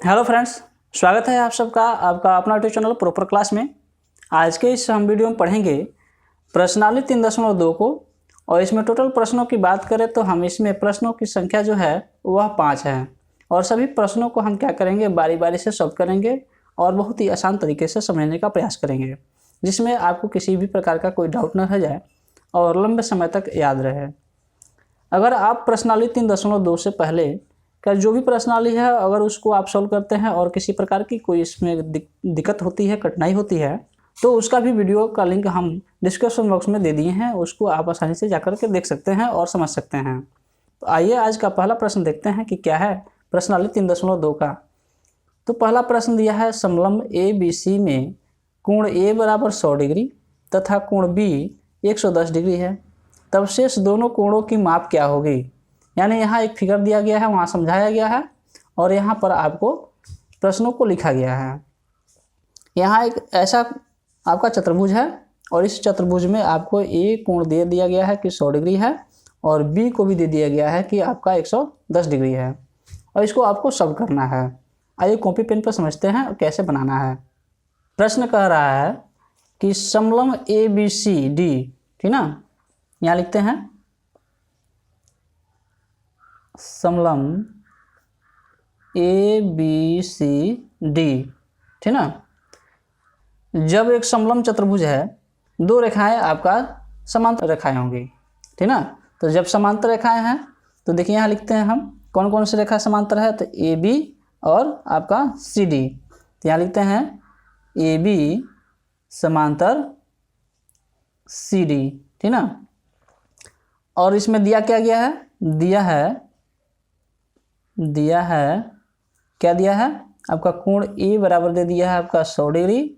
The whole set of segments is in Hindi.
हेलो फ्रेंड्स, स्वागत है आप सबका आपका अपना यूट्यूब चैनल प्रॉपर क्लास में। आज के इस हम वीडियो में पढ़ेंगे प्रश्नावली 3.2 को। और इसमें टोटल प्रश्नों की बात करें तो हम इसमें प्रश्नों की संख्या जो है वह 5 है। और सभी प्रश्नों को हम क्या करेंगे, बारी बारी से सॉल्व करेंगे और बहुत ही आसान तरीके से समझने का प्रयास करेंगे, जिसमें आपको किसी भी प्रकार का कोई डाउट न रह जाए और लंबे समय तक याद रहे। अगर आप प्रश्नावली 3.2 से पहले का जो भी प्रश्नावली है, अगर उसको आप सॉल्व करते हैं और किसी प्रकार की कोई इसमें दिक्कत होती है, कठिनाई होती है, तो उसका भी वीडियो का लिंक हम डिस्क्रिप्शन बॉक्स में दे दिए हैं। उसको आप आसानी से जाकर के देख सकते हैं और समझ सकते हैं। तो आइए आज का पहला प्रश्न देखते हैं कि क्या है प्रश्नावली 3.2 का। तो पहला प्रश्न दिया है, समलंब ABC में कोण A बराबर 100 डिग्री तथा कोण B 110 डिग्री है, तब शेष दोनों कोणों की माप क्या होगी। यानी यहाँ एक फिगर दिया गया है, वहाँ समझाया गया है और यहाँ पर आपको प्रश्नों को लिखा गया है। यहाँ एक ऐसा आपका चतुर्भुज है और इस चतुर्भुज में आपको A कोण दे दिया गया है कि 100 डिग्री है और B को भी दे दिया गया है कि आपका 110 डिग्री है और इसको आपको सॉल्व करना है। आइए कॉपी पेन पर समझते हैं कैसे बनाना है। प्रश्न कह रहा है कि समलंब ABCD, ठीक ना, यहाँ लिखते हैं समलंब ABCD, ठीक ना। जब एक समलंब चतुर्भुज है, दो रेखाएं आपका समांतर रेखाएं होंगी, ठीक ना। तो जब समांतर रेखाएं हैं तो देखिए यहाँ लिखते हैं हम कौन कौन सी रेखा समांतर है। तो AB और आपका CD, तो यहाँ लिखते हैं AB समांतर CD, ठीक ना। और इसमें दिया क्या गया है, दिया है क्या दिया है आपका कोण A बराबर दे दिया है आपका 100 डिग्री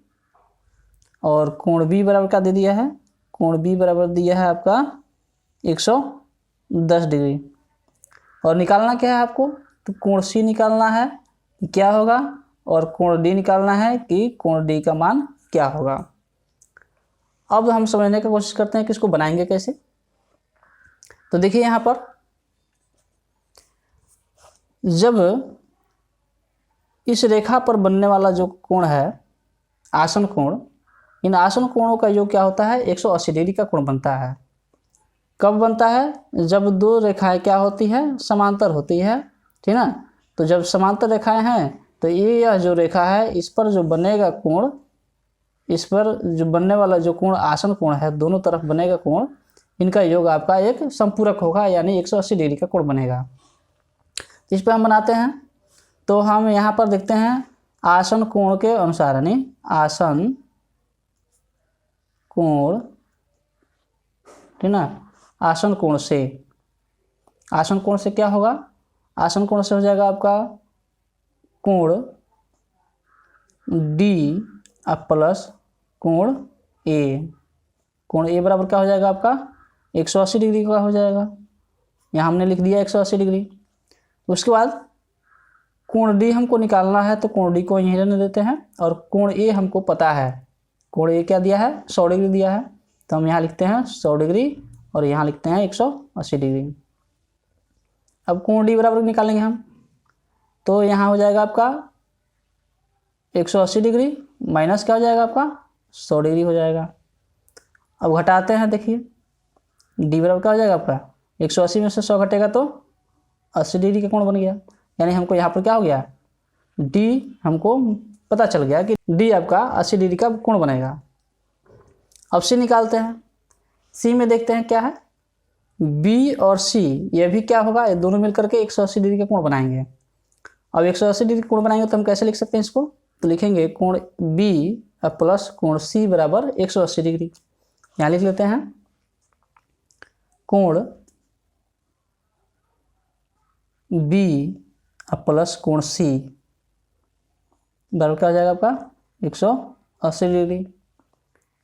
और कोण B बराबर क्या दे दिया है, कोण B बराबर दिया है आपका 110 डिग्री। और निकालना क्या है आपको, तो कोण C निकालना है कि क्या होगा और कोण D निकालना है कि कोण D का मान क्या होगा। अब हम समझने की कोशिश करते हैं कि इसको बनाएंगे कैसे। तो देखिए यहाँ पर जब इस रेखा पर बनने वाला जो कोण है आसन कोण, इन आसन कोणों का योग क्या होता है, 180 डिग्री का कोण बनता है। कब बनता है, जब दो रेखाएं क्या होती है, समांतर होती है, ठीक ना। तो जब समांतर रेखाएं हैं तो यह जो रेखा है इस पर जो बनेगा कोण, इस पर जो बनने वाला जो कोण आसन कोण है, दोनों तरफ बनेगा कोण, इनका योग आपका एक संपूरक होगा, यानी 180 डिग्री का कोण बनेगा। इस पर हम बनाते हैं तो हम यहाँ पर देखते हैं आसन कोण के अनुसार, यानी आसन कोण, ठीक ना। आसन कोण से क्या होगा, आसन कोण से हो जाएगा आपका कोण D प्लस कोण A। कोण A बराबर क्या हो जाएगा आपका 180 डिग्री का हो जाएगा। यहाँ हमने लिख दिया 180 डिग्री। उसके बाद कोण D हमको निकालना है तो कोण D को यहीं रहने देते हैं और कोण A हमको पता है, कोण A क्या दिया है, 100 डिग्री दिया है, तो हम यहाँ लिखते हैं 100 डिग्री और यहाँ लिखते हैं 180 डिग्री। अब कोण D बराबर निकालेंगे हम, तो यहाँ हो जाएगा आपका 180 डिग्री माइनस क्या हो जाएगा आपका 100 डिग्री हो जाएगा। अब घटाते हैं, देखिए D बराबर क्या हो जाएगा आपका 180 में से 100 घटेगा तो 80 डिग्री का कोण बन गया। यानी हमको यहाँ पर क्या हो गया, D हमको पता चल गया कि D आपका 80 डिग्री का कोण बनेगा। अब C निकालते हैं। C में देखते हैं क्या है, B और C ये भी क्या होगा, ये दोनों मिलकर के 180 डिग्री का कोण बनाएंगे। अब 180 डिग्री कोण बनाएंगे तो हम कैसे लिख सकते हैं इसको, तो लिखेंगे कोण B प्लस कोण C बराबर 180 डिग्री। यहाँ लिख लेते हैं कोण B प्लस कोण C बराबर क्या हो जाएगा आपका 180 डिग्री।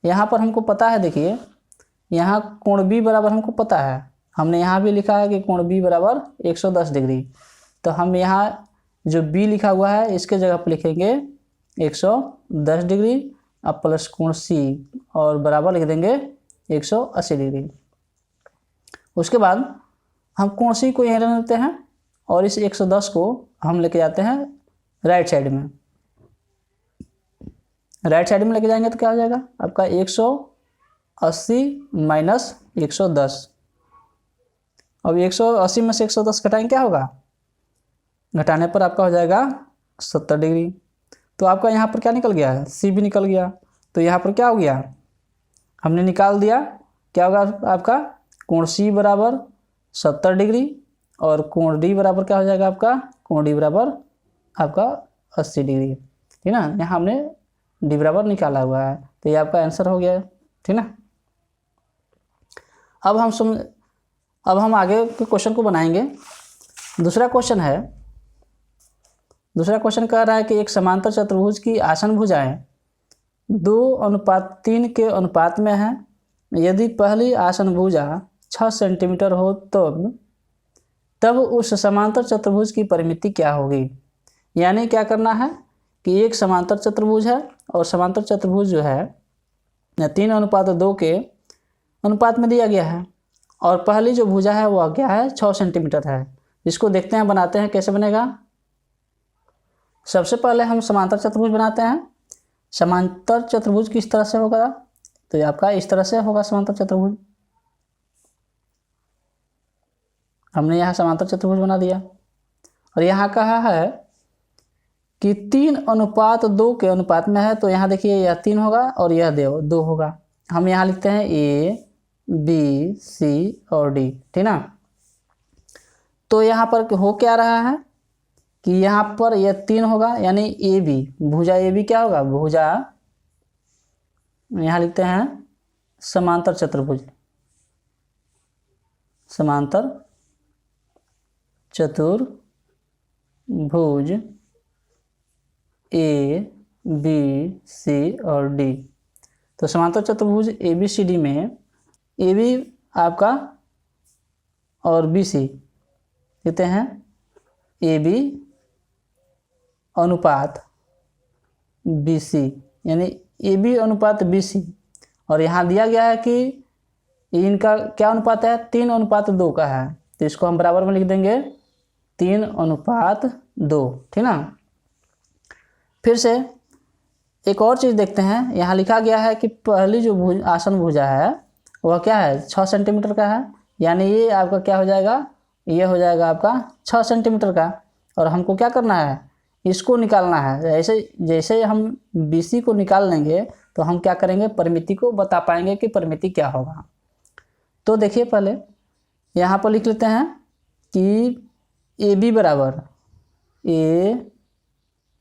यहाँ पर हमको पता है, देखिए यहाँ कोण B बराबर हमको पता है, हमने यहाँ भी लिखा है कि कोण B बराबर 110 डिग्री। तो हम यहाँ जो B लिखा हुआ है इसके जगह पर लिखेंगे 110 डिग्री अब प्लस कोण C और बराबर लिख देंगे 180 डिग्री। उसके बाद हम कोण C को यहीं रहने देते हैं और इस 110 को हम लेके जाते हैं राइट साइड में। राइट साइड में लेके जाएंगे तो क्या हो जाएगा आपका 180 माइनस 110। अब 180 में से 110 घटाएंगे क्या होगा, घटाने पर आपका हो जाएगा 70 डिग्री। तो आपका यहाँ पर क्या निकल गया है, सी भी निकल गया। तो यहाँ पर क्या हो गया, हमने निकाल दिया, क्या होगा आपका कोण सी बराबर 70 डिग्री और कोण डी बराबर क्या हो जाएगा आपका, कोण डी बराबर आपका 80 डिग्री, ठीक ना। यहाँ हमने डी बराबर निकाला हुआ है, तो ये आपका आंसर हो गया, ठीक ना। अब हम आगे के क्वेश्चन को बनाएंगे। दूसरा क्वेश्चन कह रहा है कि एक समांतर चतुर्भुज की आसन भुजाएं 2:3 के अनुपात में है। यदि पहली आसन भुजा 6 सेंटीमीटर हो तब उस समांतर चतुर्भुज की परिमिति क्या होगी। यानी क्या करना है कि एक समांतर चतुर्भुज है और समांतर चतुर्भुज जो है 3:2 के अनुपात में दिया गया है और पहली जो भुजा है वह क्या है 6 सेंटीमीटर है। इसको देखते हैं, बनाते हैं कैसे बनेगा। सबसे पहले हम समांतर चतुर्भुज बनाते हैं। समांतर चतुर्भुज किस तरह से होगा, तो ये आपका इस तरह से होगा समांतर चतुर्भुज। हमने यहाँ समांतर चतुर्भुज बना दिया और यहाँ कहा है कि 3:2 के अनुपात में है। तो यहाँ देखिए यह 3 होगा और यह 2 होगा। हम यहाँ लिखते हैं ए बी सी और डी, ठीक ना। तो यहाँ पर हो क्या रहा है कि यहाँ पर यह 3 होगा, यानी ए बी, भुजा ए बी क्या होगा, भुजा यहाँ लिखते हैं समांतर चतुर्भुज, समांतर चतुर्भुज ए बी सी और डी। तो समांतर चतुर्भुज ए बी सी डी में ए बी आपका और बी सी कहते हैं ए बी अनुपात बी सी, यानी ए बी अनुपात बी सी। और यहाँ दिया गया है कि इनका क्या अनुपात है, 3:2 का है। तो इसको हम बराबर में लिख देंगे 3:2, ठीक ना। फिर से एक और चीज़ देखते हैं। यहाँ लिखा गया है कि पहली जो आसन भुजा है वह क्या है 6 सेंटीमीटर का है, यानी ये आपका क्या हो जाएगा, ये हो जाएगा आपका 6 सेंटीमीटर का। और हमको क्या करना है, इसको निकालना है। जैसे हम BC को निकाल लेंगे तो हम क्या करेंगे, परिमिति को बता पाएंगे कि परिमिति क्या होगा। तो देखिए पहले यहाँ पर लिख लेते हैं कि AB बराबर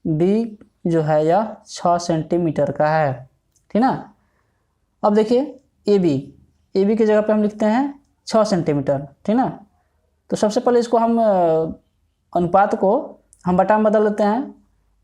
AB जो है यह 6 सेंटीमीटर का है, ठीक ना। अब देखिए AB की जगह पे हम लिखते हैं 6 सेंटीमीटर, ठीक ना। तो सबसे पहले इसको हम अनुपात को हम बटा में बदल लेते हैं।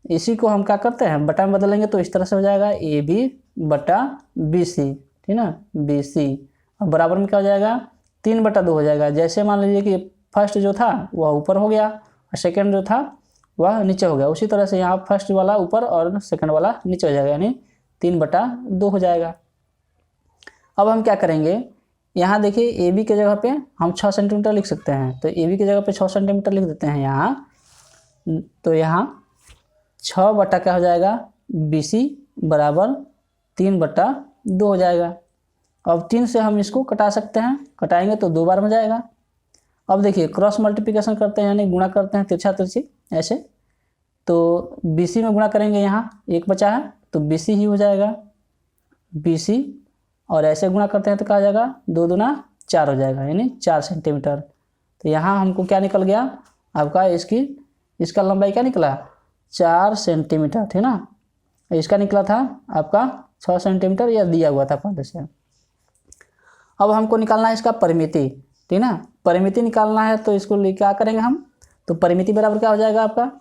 इसी को हम क्या करते हैं, बटा में बदलेंगे तो इस तरह से हो जाएगा AB बटा BC, ठीक ना, BC। और बराबर में क्या हो जाएगा 3/2 हो जाएगा। जैसे मान लीजिए कि फर्स्ट जो था वह ऊपर हो गया और सेकंड जो था वह नीचे हो गया, उसी तरह से यहाँ फर्स्ट वाला ऊपर और सेकंड वाला नीचे हो जाएगा, यानी 3/2 हो जाएगा। अब हम क्या करेंगे, यहाँ देखिए AB के जगह पे हम 6 सेंटीमीटर लिख सकते हैं। तो AB की जगह पे 6 सेंटीमीटर लिख देते हैं यहाँ। तो यहाँ 6 बटा क्या हो जाएगा BC बराबर 3/2 हो जाएगा। अब 3 से हम इसको कटा सकते हैं, कटाएंगे तो 2 बार में जाएगा। अब देखिए क्रॉस मल्टीप्लिकेशन करते हैं, यानी गुणा करते हैं तिरछा तिरछी ऐसे। तो BC में गुणा करेंगे, यहाँ 1 बचा है तो BC ही हो जाएगा BC। और ऐसे गुणा करते हैं तो क्या हो जाएगा 2 दूना 4 हो जाएगा, यानी 4 सेंटीमीटर। तो यहाँ हमको क्या निकल गया आपका, इसका लंबाई क्या निकला 4 सेंटीमीटर, ठीक ना। इसका निकला था आपका 6 सेंटीमीटर, यह दिया हुआ था पहले से। अब हमको निकालना है इसका परिमिति, ठीक ना। परिमिति निकालना है तो इसको क्या करेंगे हम, तो परिमिति बराबर क्या हो जाएगा आपका,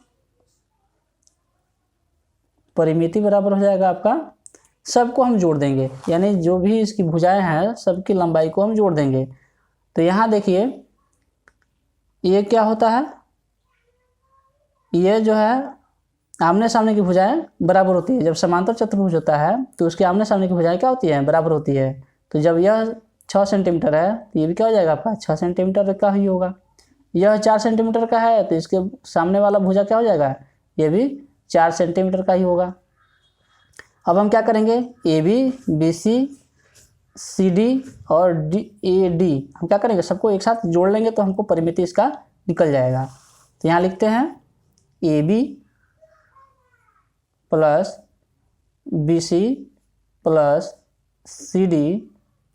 परिमिति बराबर हो जाएगा आपका, सबको हम जोड़ देंगे, यानी जो भी इसकी भुजाएं हैं सबकी लंबाई को हम जोड़ देंगे। तो यहाँ देखिए ये क्या होता है, ये जो है आमने सामने की भुजाएं बराबर होती है। जब समांतर चतुर्भुज होता है तो उसके आमने सामने की भुजाएं क्या होती हैं, बराबर होती है। तो जब यह 6 सेंटीमीटर है तो ये भी क्या हो जाएगा आपका 6 सेंटीमीटर का ही होगा। यह 4 सेंटीमीटर का है तो इसके सामने वाला भुजा क्या हो जाएगा, ये भी 4 सेंटीमीटर का ही होगा। अब हम क्या करेंगे, A B, B C, C D और डी ए डी हम क्या करेंगे, सबको एक साथ जोड़ लेंगे तो हमको परिमिति इसका निकल जाएगा। तो यहाँ लिखते हैं A B plus B C plus C D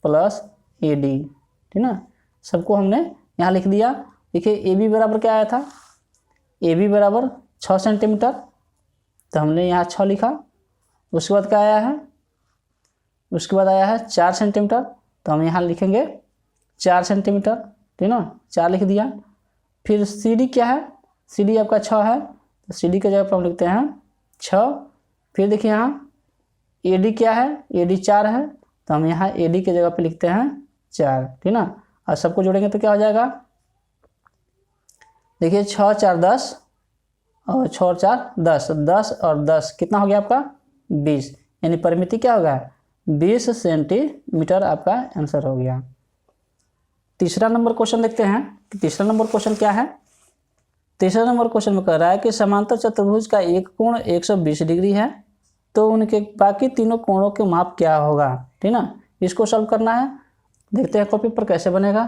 plus A D, ठीक ना। सबको हमने यहाँ लिख दिया। देखिए ए बी बराबर क्या आया था, ए बी बराबर 6 सेंटीमीटर, तो हमने यहाँ 6 लिखा। उसके बाद क्या आया है, उसके बाद आया है 4 सेंटीमीटर, तो हम यहाँ लिखेंगे 4 सेंटीमीटर, ठीक ना, 4 लिख दिया। फिर सी डी क्या है, सी डी आपका 6 है, तो सी डी की जगह पर हम लिखते हैं 6। फिर देखिए यहाँ ए डी क्या है, ए डी 4 है, तो हम यहाँ ए डी की जगह पे लिखते हैं 4, ठीक ना। और सबको जोड़ेंगे तो क्या हो जाएगा, देखिए 6 4 10 और 6 और 4 10, 10 और 10 कितना हो गया आपका 20, यानी परिमिति क्या होगा 20 सेंटीमीटर, आपका आंसर हो गया। तीसरा नंबर क्वेश्चन देखते हैं कि तीसरा नंबर क्वेश्चन क्या है। तीसरा नंबर क्वेश्चन में कह रहा है कि समांतर चतुर्भुज का एक कोण 120 डिग्री है, तो उनके बाकी तीनों कोणों के माप क्या होगा, ठीक ना। इसको सॉल्व करना है, देखते हैं कॉपी पर कैसे बनेगा।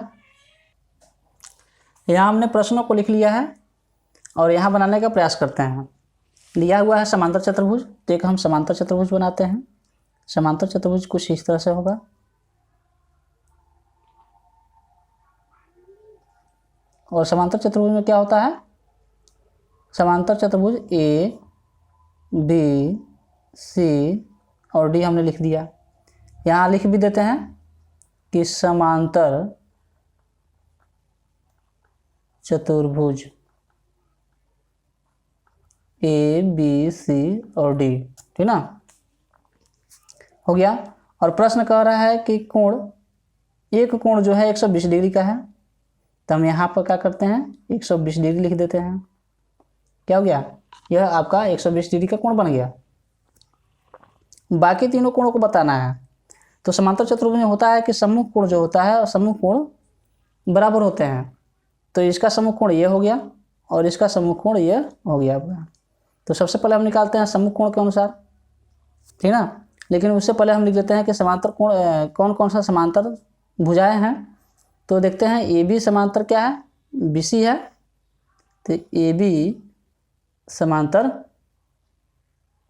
यहाँ हमने प्रश्नों को लिख लिया है और यहाँ बनाने का प्रयास करते हैं। लिया हुआ है समांतर चतुर्भुज, तो एक हम समांतर चतुर्भुज बनाते हैं। समांतर चतुर्भुज कुछ इस तरह से होगा। और समांतर चतुर्भुज में क्या होता है, समांतर चतुर्भुज ए बी सी और डी हमने लिख दिया। यहाँ लिख भी देते हैं कि समांतर चतुर्भुज ए बी सी और डी, ठीक ना, हो गया। और प्रश्न कह रहा है कि एक कोण जो है 120 डिग्री का है, तो हम यहाँ पर क्या करते हैं 120 डिग्री लिख देते हैं। क्या हो गया, यह आपका 120 डिग्री का कोण बन गया। बाकी तीनों कोणों को बताना है। तो समांतर चतुर्भुज में होता है कि सम्मुख कोण जो होता है और सम्मुख कोण बराबर होते हैं, तो इसका सम्मुख कोण ये हो गया और इसका सम्मुख कोण ये हो गया आपका। तो सबसे पहले हम निकालते हैं सम्मुख कोण के अनुसार, ठीक ना। लेकिन उससे पहले हम लिख देते हैं कि समांतर कोण कौन कौन सा समांतर भुजाएं हैं। तो देखते हैं ए बी समांतर क्या है, बी सी है, तो ए बी समांतर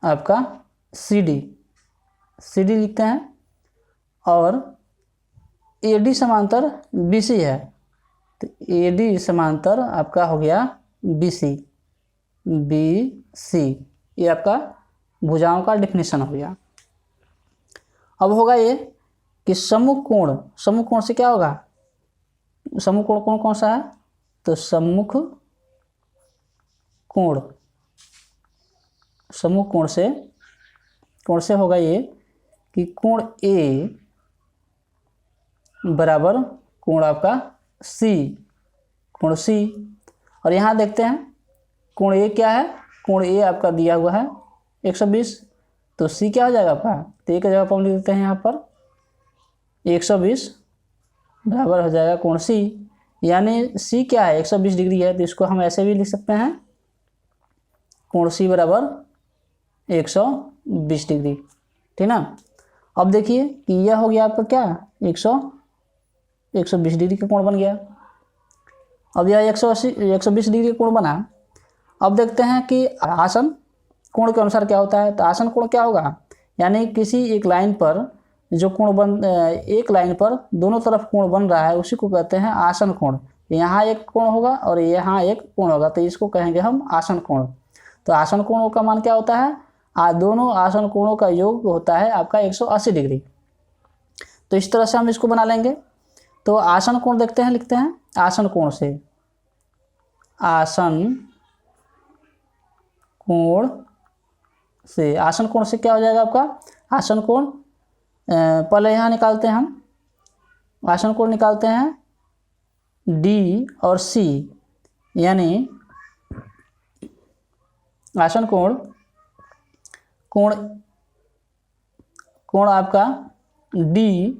आपका सी डी लिखते हैं। और ए डी समांतर बी सी है, तो ए डी समांतर आपका हो गया बी सी। ये आपका भुजाओं का डेफिनेशन हो गया। अब होगा ये कि सम्मुख कोण से क्या होगा, सम्मुख कोण कौन कौन सा है, तो सम्मुख कोण से होगा ये कि कोण ए बराबर कोण आपका कोण सी। और यहाँ देखते हैं कोण ए क्या है, कोण ए आपका दिया हुआ है 120, तो सी क्या हो जाएगा आपका, तो ए की जगह पर हम लिख देते हैं यहाँ पर 120 बराबर हो जाएगा कोण सी। यानी सी क्या है 120 डिग्री है, तो इसको हम ऐसे भी लिख सकते हैं कोण सी बराबर 120 डिग्री, ठीक ना। अब देखिए कि यह हो गया आपका क्या 120 डिग्री का कोण बन गया। अब यह 120 डिग्री का कोण बना। अब देखते हैं कि आसन कोण के अनुसार क्या होता है। तो आसन कोण क्या होगा, यानी किसी एक लाइन पर जो एक लाइन पर दोनों तरफ कोण बन रहा है उसी को कहते हैं आसन कोण। यहाँ एक कोण होगा और यहाँ एक कोण होगा, तो इसको कहेंगे हम आसन कोण। तो आसन कोणों का मान क्या होता है, दोनों आसन कोणों का योग होता है आपका 180 डिग्री। तो इस तरह से हम इसको बना लेंगे। तो आसन कोण देखते हैं, लिखते हैं आसन कोण से क्या हो जाएगा आपका आसन कोण। पहले यहाँ निकालते हैं हम आसन कोण निकालते हैं डी और सी, यानी आसन कोण आपका डी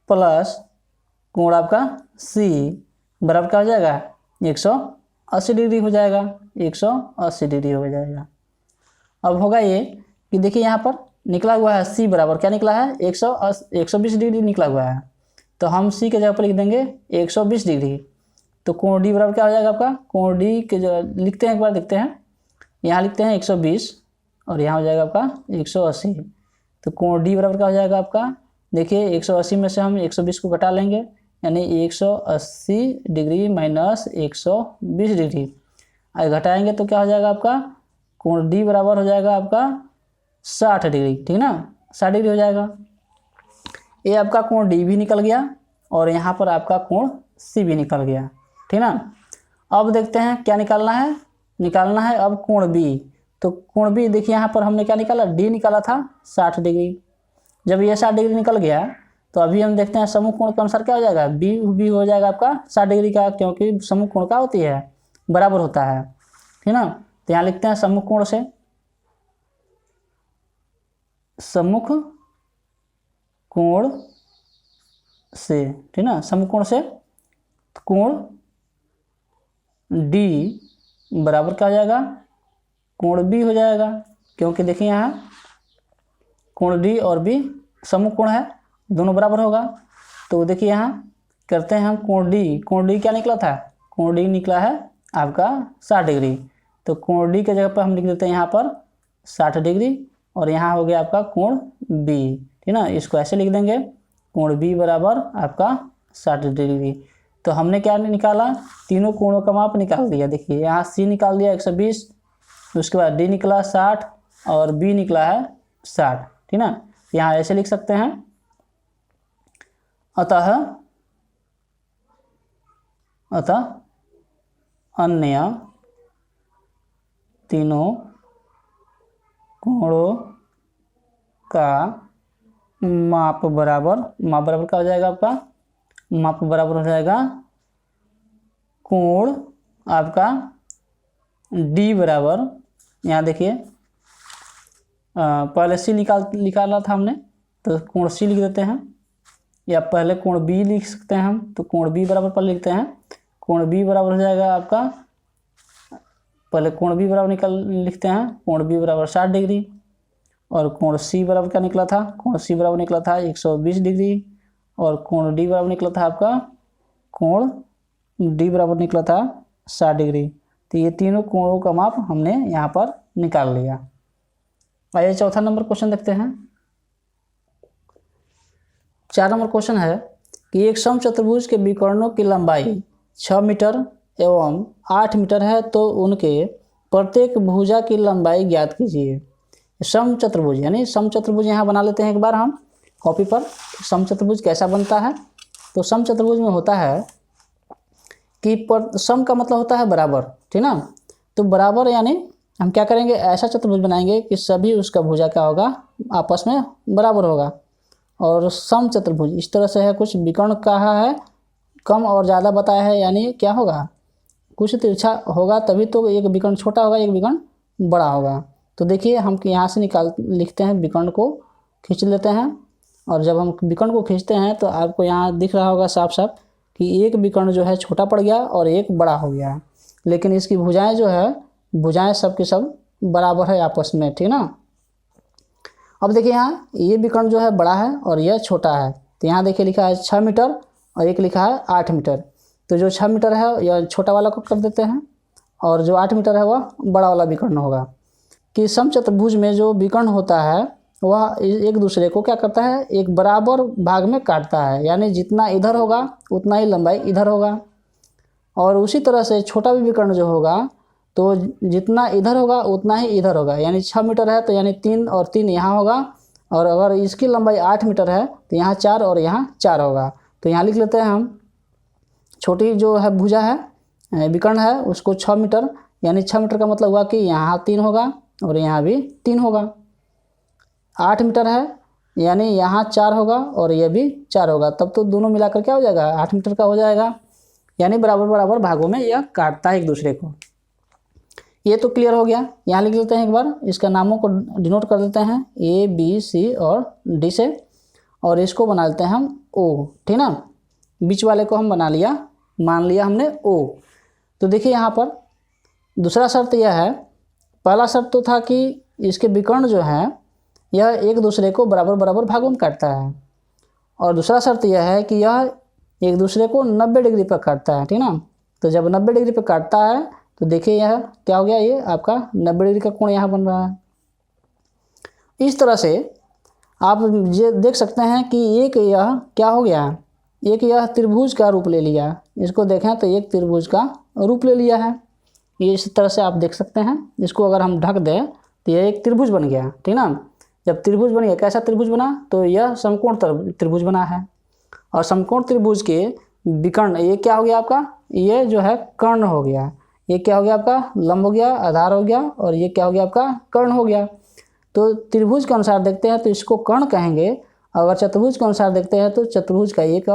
प्लस कोण आपका सी बराबर क्या हो जाएगा 180 डिग्री हो जाएगा, 180 डिग्री हो जाएगा। अब होगा ये कि देखिए यहाँ पर निकला हुआ है सी बराबर क्या निकला है 120 डिग्री निकला हुआ है, तो हम सी के जगह पर लिख देंगे 120 डिग्री। तो कोण डी बराबर क्या हो जाएगा आपका, कोण डी के जो लिखते हैं एक बार देखते हैं, यहाँ लिखते हैं 120 और यहाँ हो जाएगा आपका 180। तो कोण डी बराबर क्या हो जाएगा आपका, देखिए 180 में से हम 120 को घटा लेंगे, यानी 180 डिग्री माइनस 120 डिग्री। अगर घटाएंगे तो क्या हो जाएगा आपका, कोण डी बराबर हो जाएगा आपका 60 डिग्री, ठीक ना, 60 डिग्री हो जाएगा। ये आपका कोण डी भी निकल गया और यहाँ पर आपका कोण सी भी निकल गया, ठीक ना। अब देखते हैं क्या निकालना है अब कोण बी। तो कोण बी देखिए यहाँ पर हमने क्या निकाला, डी निकाला था 60 डिग्री। जब ये 60 डिग्री निकल गया तो अभी हम देखते हैं समूह कोण के अनुसार क्या हो जाएगा, बी हो जाएगा आपका 60 डिग्री का, क्योंकि समूह कोण क्या होती है, बराबर होता है, ठीक ना। तो यहाँ लिखते हैं सम्मुख कोण से, सम्मुख कोण से, ठीक ना, सम्मुख कोण से कोण डी बराबर क्या हो जाएगा, कोण बी हो जाएगा, क्योंकि देखिए यहाँ कोण डी और बी सम्मुख कोण है, दोनों बराबर होगा। तो देखिए यहाँ करते हैं हम कोण डी क्या निकला था, कोण डी निकला है आपका 60 डिग्री। तो कोण डी के जगह पर हम लिख देते हैं यहाँ पर 60 डिग्री और यहाँ हो गया आपका कोण बी, ठीक ना। इसको ऐसे लिख देंगे, कोण बी बराबर आपका 60 डिग्री। तो हमने क्या निकाला, तीनों कोणों का माप निकाल दिया। देखिए यहाँ सी निकाल दिया 120, उसके बाद डी निकला 60 और बी निकला है 60, ठीक ना। यहाँ ऐसे लिख सकते हैं, अतः अन्य तीनों कोणों का माप बराबर क्या हो जाएगा आपका, माप बराबर हो जाएगा कोण आपका डी बराबर, यहाँ देखिए पहले सी निकाला था हमने, तो कोण सी लिख देते हैं, या पहले कोण बी लिख सकते हैं हम। तो कोण बी बराबर पर लिखते हैं, कोण बी बराबर हो जाएगा आपका, पहले कोण बी बराबर लिखते हैं, कोण बी बराबर 60 डिग्री। और कोण सी बराबर क्या निकला था, कोण सी बराबर निकला था 120 डिग्री। और कोण डी बराबर निकला था आपका, कोण डी बराबर निकला था 60 डिग्री। तो ये तीनों कोणों का माप हमने यहाँ पर निकाल लिया। आइए चौथा नंबर क्वेश्चन देखते हैं। 4 नंबर क्वेश्चन है कि एक समचतुर्भुज के विकर्णों की लंबाई 6 मीटर एवं 8 मीटर है, तो उनके प्रत्येक भुजा की लंबाई ज्ञात कीजिए। समचतुर्भुज यानी समचतुर्भुज यहाँ बना लेते हैं एक बार हम कॉपी पर, समचतुर्भुज कैसा बनता है। तो समचतुर्भुज में होता है कि सम का मतलब होता है बराबर, ठीक ना। तो बराबर यानी हम क्या करेंगे, ऐसा चतुर्भुज बनाएंगे कि सभी उसका भुजा क्या होगा, आपस में बराबर होगा। और सम चतुर्भुज इस तरह से है, कुछ विकर्ण कहा है, कम और ज़्यादा बताया है, यानी क्या होगा, कुछ तिरछा होगा तभी तो एक विकर्ण छोटा होगा, एक विकर्ण बड़ा होगा। तो देखिए हम यहाँ से लिखते हैं, विकर्ण को खींच लेते हैं। और जब हम विकर्ण को खींचते हैं तो आपको यहाँ दिख रहा होगा साफ साफ कि एक विकर्ण जो है छोटा पड़ गया और एक बड़ा हो गया, लेकिन इसकी भुजाएं जो है, भुजाएं सब की सब बराबर है आपस में, ठीक ना। अब देखिए यहाँ ये विकर्ण जो है बड़ा है और यह छोटा है। तो यहाँ देखिए लिखा है 6 मीटर और एक लिखा है 8 मीटर। तो जो 6 मीटर है यह छोटा वाला को कर देते हैं और जो 8 मीटर है वह बड़ा वाला विकर्ण होगा। कि समचतुर्भुज में जो विकर्ण होता है वह एक दूसरे को क्या करता है, एक बराबर भाग में काटता है, यानी जितना इधर होगा उतना ही लंबाई इधर होगा। और उसी तरह से छोटा भी विकर्ण जो होगा तो जितना इधर होगा उतना ही इधर होगा, यानी 6 मीटर है तो यानी 3 और 3 यहाँ होगा। और अगर इसकी लंबाई 8 मीटर है तो यहाँ 4 और यहाँ 4 होगा। तो यहाँ लिख लेते हैं हम, छोटी जो है भुजा है विकर्ण है उसको 6 मीटर, यानी 6 मीटर का मतलब हुआ कि यहाँ 3 होगा और यहाँ भी 3 होगा। 8 मीटर है यानी यहाँ 4 होगा और यह भी 4 होगा, तब तो दोनों मिलाकर क्या हो जाएगा, 8 मीटर का हो जाएगा। यानी बराबर बराबर भागों में यह काटता है एक दूसरे को। ये तो क्लियर हो गया। यहाँ लिख लेते हैं एक बार, इसका नामों को डिनोट कर देते हैं A B C और D से, और इसको बना लेते हैं हम O, ठीक ना। बीच वाले को हम बना लिया, मान लिया हमने O। तो देखिए यहाँ पर दूसरा शर्त यह है, पहला शर्त तो था कि इसके विकर्ण जो है यह एक दूसरे को बराबर बराबर भागों में काटता है। और दूसरा शर्त यह है कि यह एक दूसरे को 90 डिग्री पर काटता है, ठीक ना। तो जब 90 डिग्री पर काटता है तो देखिए यह क्या हो गया, ये आपका 90 डिग्री का कोण यहाँ बन रहा है। इस तरह से आप ये देख सकते हैं कि एक यह क्या हो गया, एक यह त्रिभुज का रूप ले लिया। इसको देखें तो एक त्रिभुज का रूप ले लिया है। ये इस तरह से आप देख सकते हैं। इसको अगर हम ढक दें तो यह एक त्रिभुज बन गया, ठीक ना। जब त्रिभुज बन गया, कैसा त्रिभुज बना, तो यह समकोण त्रिभुज बना है। और समकोण त्रिभुज के विकर्ण ये क्या हो गया आपका, ये जो है कर्ण हो गया। ये क्या हो गया आपका, लंब हो गया, आधार हो गया, और ये क्या हो गया आपका, कर्ण हो गया। तो त्रिभुज के अनुसार देखते हैं तो इसको कर्ण कहेंगे। अगर चतुर्भुज के अनुसार देखते हैं तो चतुर्भुज का एक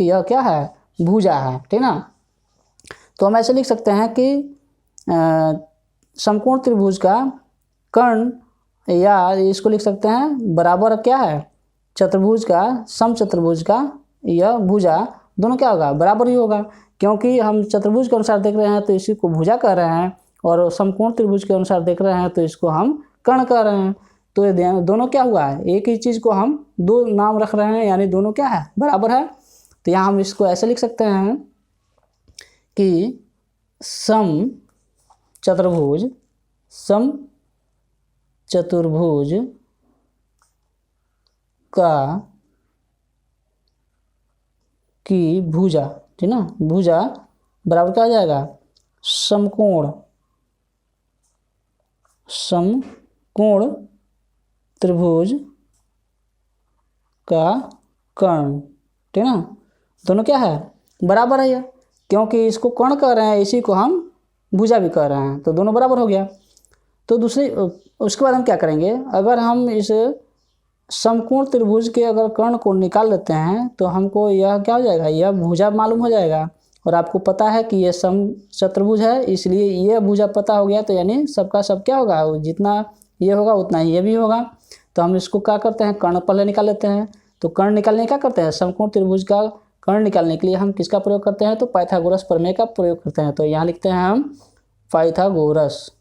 यह क्या है, भुजा है, ठीक ना। तो हम ऐसे लिख सकते हैं कि समकोण त्रिभुज का कर्ण, या इसको लिख सकते हैं बराबर क्या है, चतुर्भुज का, समचतुर्भुज का यह भुजा, दोनों क्या होगा, बराबर ही होगा। क्योंकि हम चतुर्भुज के अनुसार देख रहे हैं तो इसी को भुजा कह रहे हैं, और समकोण त्रिभुज के अनुसार देख रहे हैं तो इसको हम कर्ण कह रहे हैं। तो ये दोनों क्या हुआ है, एक ही चीज़ को हम दो नाम रख रहे हैं, यानी दोनों क्या है, बराबर है। तो यहाँ हम इसको ऐसे लिख सकते हैं कि समचतुर्भुज का की भुजा, ठीक ना, भुजा बराबर क्या हो जाएगा, समकोण त्रिभुज का कर्ण, ठीक ना। दोनों क्या है, बराबर है। क्योंकि इसको कर्ण कह रहे हैं, इसी को हम भुजा भी कह रहे हैं, तो दोनों बराबर हो गया। तो उसके बाद हम क्या करेंगे, अगर हम इस समकोण त्रिभुज के अगर कर्ण को निकाल लेते हैं तो हमको यह क्या हो जाएगा, यह भुजा मालूम हो जाएगा। और आपको पता है कि यह समचतुर्भुज है, इसलिए यह भुजा पता हो गया। तो यानी सबका सब क्या होगा, जितना ये होगा उतना ही ये भी होगा। तो हम इसको क्या करते हैं, कर्ण पहले निकाल लेते हैं। तो कर्ण निकालने क्या करते हैं, समकोण त्रिभुज का कर्ण निकालने के लिए हम किसका प्रयोग करते हैं, तो पाइथागोरस प्रमेय का प्रयोग करते हैं। तो यहाँ लिखते हैं हम पाइथागोरस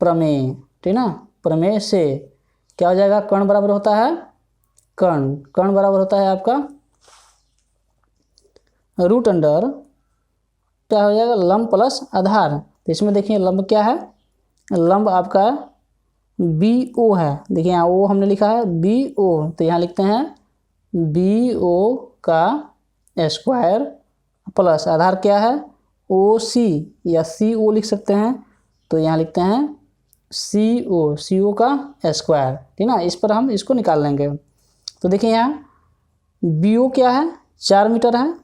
प्रमेय, ठीक ना। प्रमेय से क्या हो जाएगा, कर्ण बराबर होता है, कर्ण बराबर होता है आपका रूट अंडर क्या हो जाएगा, लंब प्लस आधार। तो इसमें देखिए लंब क्या है, लंब आपका BO है। देखिए यहाँ O हमने लिखा है BO, तो यहाँ लिखते हैं BO का स्क्वायर प्लस आधार क्या है, OC या CO लिख सकते हैं। तो यहाँ लिखते हैं CO का स्क्वायर, ठीक ना। इस पर हम इसको निकाल लेंगे। तो देखिए यहाँ BO क्या है, 4 मीटर है,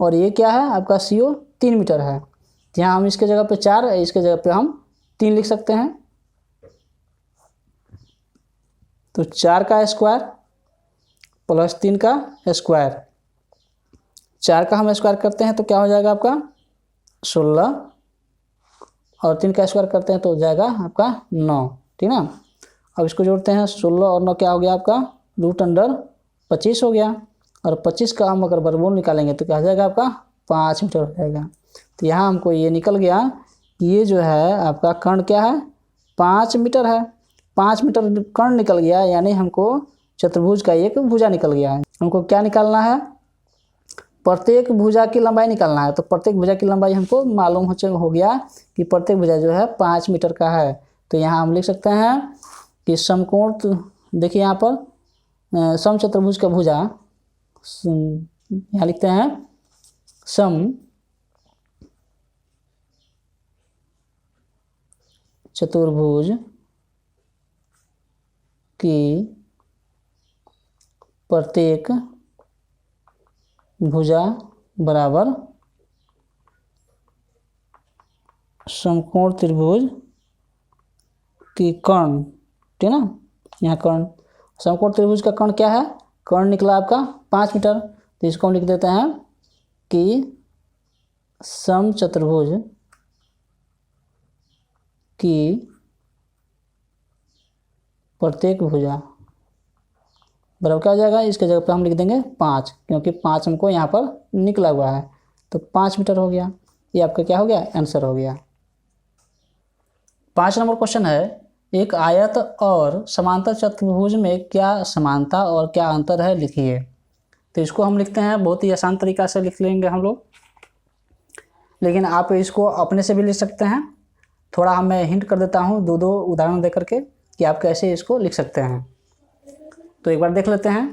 और ये क्या है आपका CO 3 मीटर है। यहाँ हम इसके जगह पे 4, इसके जगह पे हम 3 लिख सकते हैं। तो 4 का स्क्वायर प्लस 3 का स्क्वायर, 4 का हम स्क्वायर करते हैं तो क्या हो जाएगा आपका 16, और 3 का स्क्वायर करते हैं तो हो जाएगा आपका 9, ठीक ना। अब इसको जोड़ते हैं, 16 और 9 क्या हो गया आपका रूट अंडर 25 हो गया। और 25 का हम अगर वर्गमूल निकालेंगे तो क्या हो जाएगा आपका 5 मीटर हो जाएगा। तो यहाँ हमको ये निकल गया, ये जो है आपका कर्ण क्या है, 5 मीटर है। 5 मीटर कर्ण निकल गया, यानी हमको चतुर्भुज का एक भुजा निकल गया है। हमको क्या निकालना है, प्रत्येक भुजा की लंबाई निकालना है। तो प्रत्येक भुजा की लंबाई हमको मालूम हो गया कि प्रत्येक भुजा जो है 5 मीटर का है। तो यहाँ हम लिख सकते हैं कि समकोण, देखिए यहाँ पर समचतुर्भुज का भुजा, यहाँ लिखते हैं सम चतुर्भुज की प्रत्येक भुजा बराबर समकोण त्रिभुज की कर्ण, ठीक ना। यहाँ कर्ण, समकोण त्रिभुज का कर्ण क्या है, कर्ण निकला आपका 5 मीटर। तो इसको हम लिख देते हैं कि समचतुर्भुज की प्रत्येक भुजा बराबर क्या हो जाएगा, इसके जगह पे हम लिख देंगे 5, क्योंकि 5 हमको यहाँ पर निकला हुआ है। तो 5 मीटर हो गया। ये आपका क्या हो गया, आंसर हो गया। 5 नंबर क्वेश्चन है, एक आयत और समांतर चतुर्भुज में क्या समानता और क्या अंतर है लिखिए। तो इसको हम लिखते हैं, बहुत ही आसान तरीका से लिख लेंगे हम लोग, लेकिन आप इसको अपने से भी लिख सकते हैं। थोड़ा मैं हिंट कर देता हूँ दो उदाहरण दे करके कि आप कैसे इसको लिख सकते हैं। तो एक बार देख लेते हैं।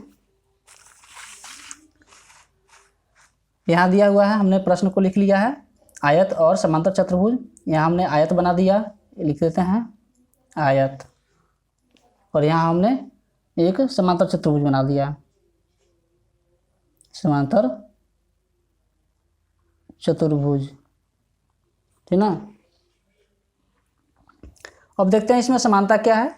यहाँ दिया हुआ है, हमने प्रश्न को लिख लिया है, आयत और समांतर चतुर्भुज। यहाँ हमने आयत बना दिया, लिख देते हैं आयत, और यहाँ हमने एक समांतर चतुर्भुज बना दिया, समांतर चतुर्भुज, ठीक ना। अब देखते हैं इसमें समानता क्या है।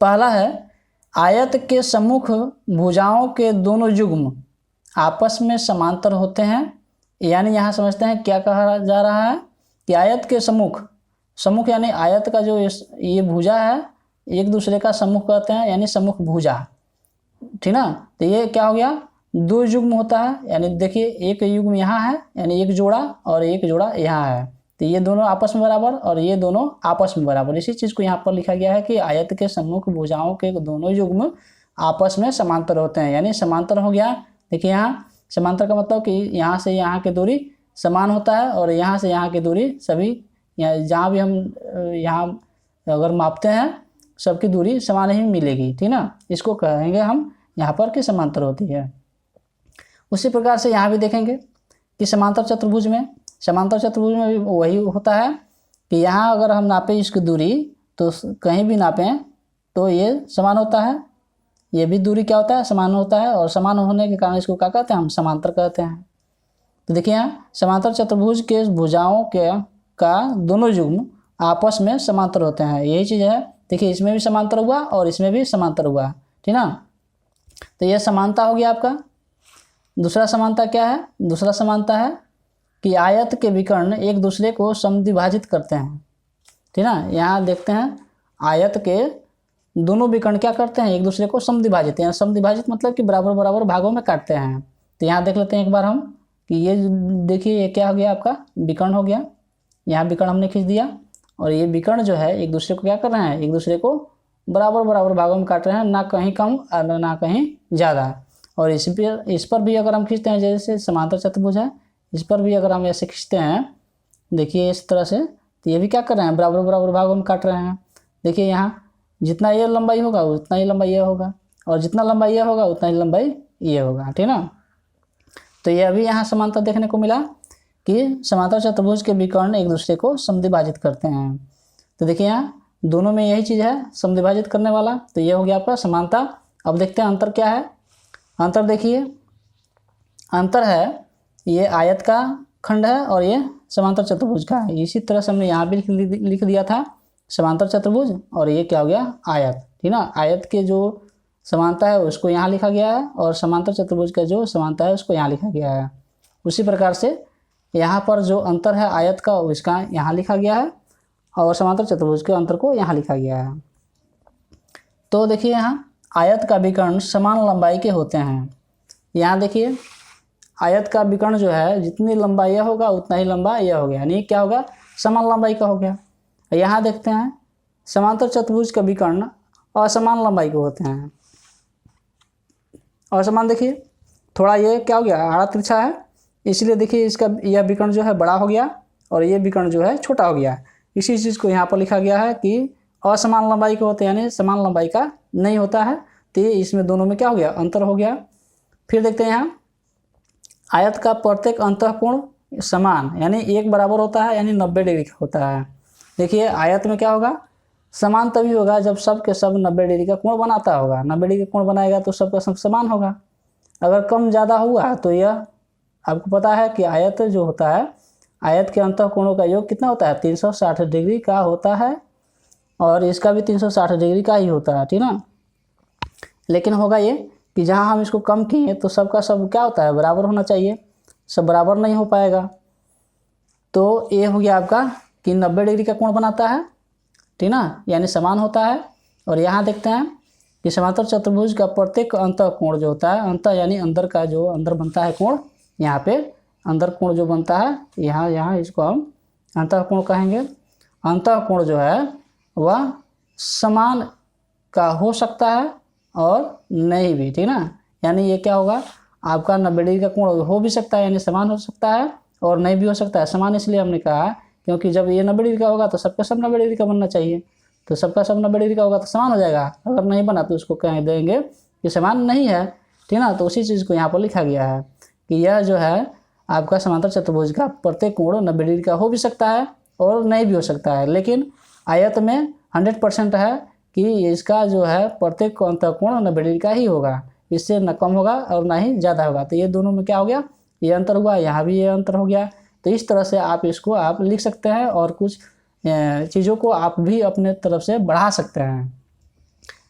पहला है, आयत के सम्मुख भुजाओं के दोनों युग्म आपस में समांतर होते हैं। यानी यहाँ समझते हैं क्या कहा जा रहा है कि आयत के सम्मुख यानी आयत का जो ये भुजा है एक दूसरे का सम्मुख कहते हैं, यानी सम्मुख भुजा, ठीक ना। तो ये क्या हो गया, 2 युग्म होता है, यानी देखिए एक युग्म यहाँ है, यानी एक जोड़ा, और एक जोड़ा यहाँ है। तो ये दोनों आपस में बराबर और ये दोनों आपस में बराबर। इसी चीज़ को यहाँ पर लिखा गया है कि आयत के सम्मुख भुजाओं के दोनों युग्म आपस में समांतर होते हैं, यानी समांतर हो गया। देखिए यहाँ समांतर का मतलब कि यहाँ से यहाँ की दूरी समान होता है, और यहाँ से यहाँ की दूरी सभी जहाँ भी हम यहाँ अगर मापते हैं सबकी दूरी समान ही मिलेगी, ठीक ना। इसको कहेंगे हम यहाँ पर कि समांतर होती है। उसी प्रकार से यहाँ भी देखेंगे कि समांतर चतुर्भुज में भी वही होता है कि यहाँ अगर हम नापें इसकी दूरी तो कहीं भी नापें तो ये समान होता है, ये भी दूरी क्या होता है, समान होता है, और समान होने के कारण इसको क्या कहते हैं, हम समांतर कहते हैं। तो देखिए यहाँ समांतर चतुर्भुज के भुजाओं का दोनों युग्म आपस में समांतर होते हैं, यही चीज़ है। देखिए इसमें भी समांतर हुआ और इसमें भी समांतर हुआ, ठीक ना। तो यह समानता हो गया आपका। दूसरा समानता क्या है, दूसरा समानता है कि आयत के विकर्ण एक दूसरे को समद्विभाजित करते हैं, ठीक ना। यहाँ देखते हैं आयत के दोनों विकर्ण क्या करते हैं, एक दूसरे को समद्विभाजित, यानी समद्विभाजित मतलब कि बराबर बराबर भागों में काटते हैं। तो यहाँ देख लेते हैं एक बार हम कि ये देखिए ये क्या हो गया, आपका विकर्ण हो गया। यहाँ विकर्ण हमने खींच दिया, और ये विकर्ण जो है एक दूसरे को क्या कर रहे हैं, एक दूसरे को बराबर बराबर भागों में काट रहे हैं, ना कहीं कम और ना कहीं ज़्यादा। और इस पर भी अगर हम खींचते हैं, जैसे समांतर चतुर्भुज है, इस पर भी अगर हम ऐसे खींचते हैं, देखिए इस तरह से, तो ये भी क्या कर रहे हैं, बराबर बराबर भागों में काट रहे हैं। देखिए यहाँ जितना ये लंबाई होगा उतना ही लंबाई ये होगा, और जितना लंबाई ये होगा उतना ही लंबाई ये होगा, ठीक ना। तो ये अभी यहाँ समानता देखने को मिला कि समांतर चतुर्भुज के विकर्ण एक दूसरे को समद्विभाजित करते हैं। तो देखिए यहाँ दोनों में यही चीज़ है, समद्विभाजित करने वाला। तो ये हो गया आपका समानता। अब देखते हैं अंतर क्या है। अंतर देखिए, अंतर है ये आयत का खंड है और ये समांतर चतुर्भुज का है। इसी तरह से हमने यहाँ भी लिख दिया था समांतर चतुर्भुज, और ये क्या हो गया, आयत, ठीक ना। आयत के जो समानता है उसको यहाँ लिखा गया है, और समांतर चतुर्भुज का जो समानता है उसको यहाँ लिखा गया है। उसी प्रकार से यहाँ पर जो अंतर है आयत का उसका यहाँ लिखा गया है, और समांतर चतुर्भुज के अंतर को यहाँ लिखा गया है। तो देखिए यहाँ आयत का विकर्ण समान लंबाई के होते हैं। यहाँ देखिए आयत का विकर्ण जो है जितनी लंबा यह होगा उतना ही लंबा यह हो गया, यानी क्या होगा, समान लंबाई का हो गया। यहाँ देखते हैं समांतर चतुर्भुज का विकर्ण असमान लंबाई के होते हैं। असमान देखिए थोड़ा ये क्या हो गया, आड़ा तिरछा है, इसलिए देखिए इसका यह विकर्ण जो है बड़ा हो गया और ये विकर्ण जो है छोटा हो गया। इसी चीज़ को यहाँ पर लिखा गया है कि असमान लंबाई के होते हैं, यानी समान लंबाई का नहीं होता है। तो ये इसमें दोनों में क्या हो गया, अंतर हो गया। फिर देखते हैं यहाँ आयत का प्रत्येक अंतःकोण समान, यानी एक बराबर होता है, यानी 90 डिग्री का होता है। देखिए आयत में क्या होगा, समान तभी होगा जब सब के सब 90 डिग्री का कोण बनाता होगा। 90 डिग्री का कोण बनाएगा तो सबका सब समान होगा। अगर कम ज़्यादा हुआ तो यह आपको पता है कि आयत जो होता है, आयत के अंतःकोणों का योग कितना होता है, 360 डिग्री का होता है, और इसका भी 360 डिग्री का ही होता है, ठीक ना। लेकिन होगा ये कि जहाँ हम इसको कम किए तो सबका सब क्या होता है, बराबर होना चाहिए, सब बराबर नहीं हो पाएगा। तो ये हो गया आपका कि 90 डिग्री का कोण बनाता है, ठीक ना, यानी समान होता है। और यहाँ देखते हैं कि समांतर चतुर्भुज का प्रत्येक अंतःकोण जो होता है, अंतः यानी अंदर का जो अंदर बनता है कोण, यहाँ पे अंदर कोण जो बनता है यहाँ इसको हम अंतःकोण कहेंगे। अंतःकोण जो है वह समान का हो सकता है और नहीं भी, ठीक ना। यानी ये क्या होगा, आपका 90 डिग्री का कोण हो भी सकता है, यानी समान हो सकता है, और नहीं भी हो सकता है। समान इसलिए हमने कहा क्योंकि जब ये 90 डिग्री का होगा तो सबका सब 90 डिग्री का बनना चाहिए, तो सबका सब 90 डिग्री का होगा तो समान हो जाएगा। अगर नहीं बना तो उसको कह देंगे कि समान नहीं है, ठीक ना। तो उसी चीज़ को यहाँ पर लिखा गया है कि यह जो है आपका समांतर चतुर्भुज का प्रत्येक कोण 90 डिग्री का हो भी सकता है और नहीं भी हो सकता है, लेकिन आयत में 100% है कि इसका जो है प्रत्येक अंतःकोण 90 डिग्री का ही होगा, इससे न कम होगा और ना ही ज़्यादा होगा। तो ये दोनों में क्या हो गया, ये अंतर हुआ, यहाँ भी ये अंतर हो गया। तो इस तरह से आप इसको आप लिख सकते हैं और कुछ चीज़ों को आप भी अपने तरफ से बढ़ा सकते हैं।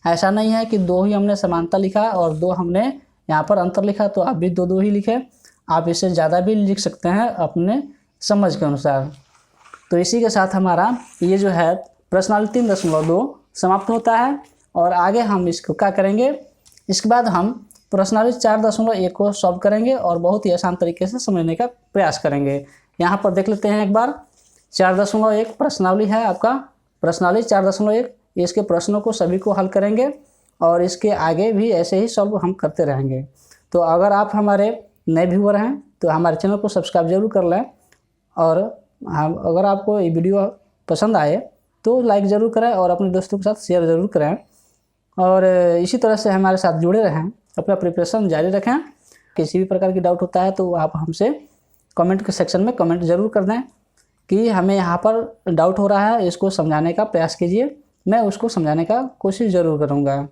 ऐसा नहीं है कि 2 ही हमने समानता लिखा और 2 हमने यहाँ पर अंतर लिखा, तो आप भी 2-2 ही लिखें। आप इससे ज़्यादा भी लिख सकते हैं अपने समझ के अनुसार। तो इसी के साथ हमारा ये जो है प्रश्नावली 3.2 समाप्त होता है। और आगे हम इसको क्या करेंगे, इसके बाद हम प्रश्नावली 4.1 को सॉल्व करेंगे और बहुत ही आसान तरीके से समझने का प्रयास करेंगे। यहाँ पर देख लेते हैं एक बार। 4.1 प्रश्नावली है आपका, प्रश्नावली 4.1। इसके प्रश्नों को सभी को हल करेंगे और इसके आगे भी ऐसे ही सॉल्व हम करते रहेंगे। तो अगर आप हमारे नए व्यूअर हैं तो हमारे चैनल को सब्सक्राइब जरूर कर लें, और अगर आपको ये वीडियो पसंद आए तो लाइक ज़रूर करें और अपने दोस्तों के साथ शेयर ज़रूर करें। और इसी तरह से हमारे साथ जुड़े रहें, अपना प्रिपरेशन जारी रखें। किसी भी प्रकार की डाउट होता है तो आप हमसे कमेंट के सेक्शन में कमेंट ज़रूर कर दें कि हमें यहाँ पर डाउट हो रहा है, इसको समझाने का प्रयास कीजिए। मैं उसको समझाने का कोशिश ज़रूर करूँगा।